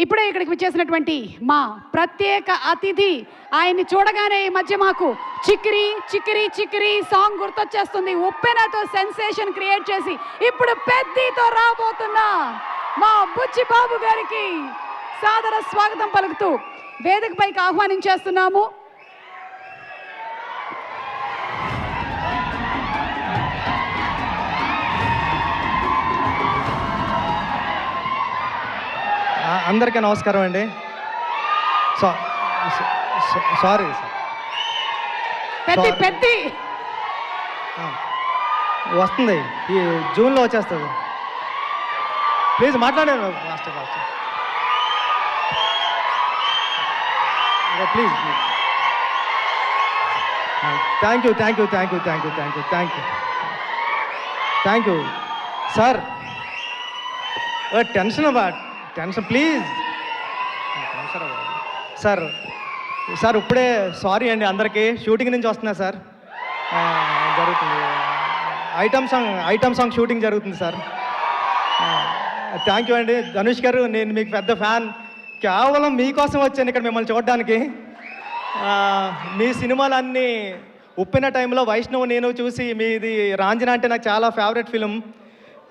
ఇప్పుడే ఇక్కడికి వచ్చేసినటువంటి మా ప్రత్యేక అతిథి, ఆయన్ని చూడగానే ఈ మధ్య మాకు చిక్కిరి చిక్కిరి చిక్కిరి సాంగ్ గుర్తొచ్చేస్తుంది. ఉప్పెనతో సెన్సేషన్ క్రియేట్ చేసి ఇప్పుడు పెద్దతో రాబోతున్న మా బుచ్చి బాబు గారికి సాదర స్వాగతం పలుకుతూ వేదికపైకి ఆహ్వానించేస్తున్నాము. అందరికీ నమస్కారం అండి. సారీ పెద్ది వస్తుంది, ఈ జూన్లో వచ్చేస్తుంది. ప్లీజ్ మాట్లాడాను master please. Thank you thank you thank you thank you thank you thank you thank you sir. Tension please sir ఇప్పుడే సారీ అండి అందరికీ. షూటింగ్ నుంచి వస్తున్నా సార్, జరుగుతుంది ఐటమ్ సాంగ్ షూటింగ్ జరుగుతుంది సార్. థ్యాంక్ యూ అండి ధనుష్ గారు, నేను మీకు పెద్ద ఫ్యాన్. కేవలం మీకోసం వచ్చాను ఇక్కడ మిమ్మల్ని చూడడానికి. మీ సినిమాలన్నీ ఉప్పిన టైంలో వైష్ణవ్ నేను చూసి, మీది రాంజన అంటే నాకు చాలా ఫేవరెట్ ఫిలిం.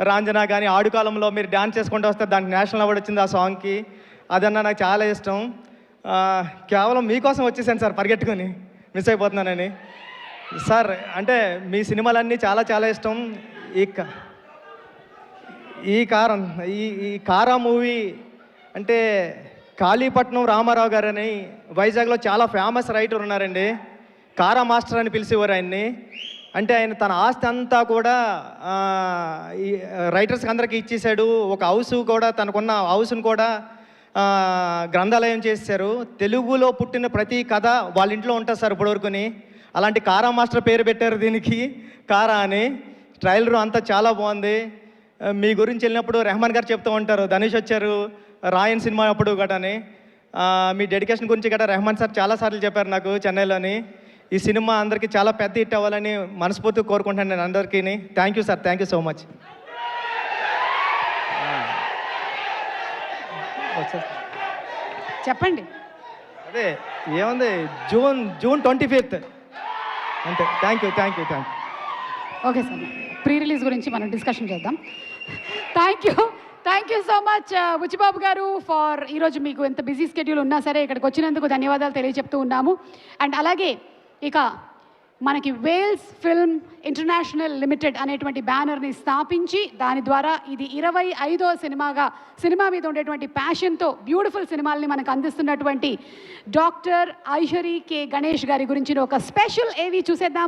రాంజన కానీ ఆడుకాలంలో మీరు డ్యాన్స్ చేసుకుంటూ వస్తే దానికి నేషనల్ అవార్డు వచ్చింది ఆ సాంగ్కి. అదన్నా నాకు చాలా ఇష్టం. కేవలం మీకోసం వచ్చేసాను సార్, పరిగెట్టుకొని మిస్ అయిపోతున్నానని. సార్ అంటే మీ సినిమాలన్నీ చాలా చాలా ఇష్టం. ఈ కారా మూవీ అంటే కాళీపట్నం రామారావు గారు అని వైజాగ్లో చాలా ఫేమస్ రైటర్ ఉన్నారండి. కారా మాస్టర్ అని పిలిచేవారు ఆయన్ని. అంటే ఆయన తన ఆస్తి అంతా కూడా ఈ రైటర్స్కి అందరికీ ఇచ్చేసాడు. ఒక హౌస్ కూడా, తనకున్న హౌస్ను కూడా గ్రంథాలయం చేశారు. తెలుగులో పుట్టిన ప్రతి కథ వాళ్ళ ఇంట్లో ఉంటుంది సార్ ఇప్పటివరకుని. అలాంటి కారా మాస్టర్ పేరు పెట్టారు దీనికి, కారా అని. ట్రైలర్ అంతా చాలా బాగుంది. మీ గురించి వెళ్ళినప్పుడు రెహమాన్ గారు చెప్తూ ఉంటారు, ధనుష్ వచ్చారు రాయన్ సినిమా అప్పుడు గటని. మీ డెడికేషన్ గురించి గట్రా రెహమాన్ సార్ చాలాసార్లు చెప్పారు నాకు చెన్నైలోని. ఈ సినిమా అందరికీ చాలా పెద్ద హిట్ అవ్వాలని మనస్ఫూర్తిగా కోరుకుంటాను నేను అందరికీ. Thank you sir, thank you so much. చెప్పండి. అదే ఏముంది, జూన్ 25th అంతే. Thank you thank you thank you. Okay sir, pre release గురించి మనం డిస్కషన్ చేద్దాం. Thank you so much Buchibabu గారు ఫర్ ఈరోజు మీకు ఎంత బిజీ స్కెడ్యూల్ ఉన్నా సరే ఇక్కడికి వచ్చినందుకు ధన్యవాదాలు తెలియజెప్తూ ఉన్నాము. అండ్ అలాగే ఇక మనకి వేల్స్ ఫిల్మ్ ఇంటర్నేషనల్ లిమిటెడ్ అనేటువంటి బ్యానర్ని స్థాపించి దాని ద్వారా ఇది 25వ సినిమా మీద ఉండేటువంటి ప్యాషన్తో బ్యూటిఫుల్ సినిమాల్ని మనకు అందిస్తున్నటువంటి డాక్టర్ ఐశ్వరి కె గణేష్ గారి గురించి ఒక స్పెషల్ ఏవి చూసేద్దాం.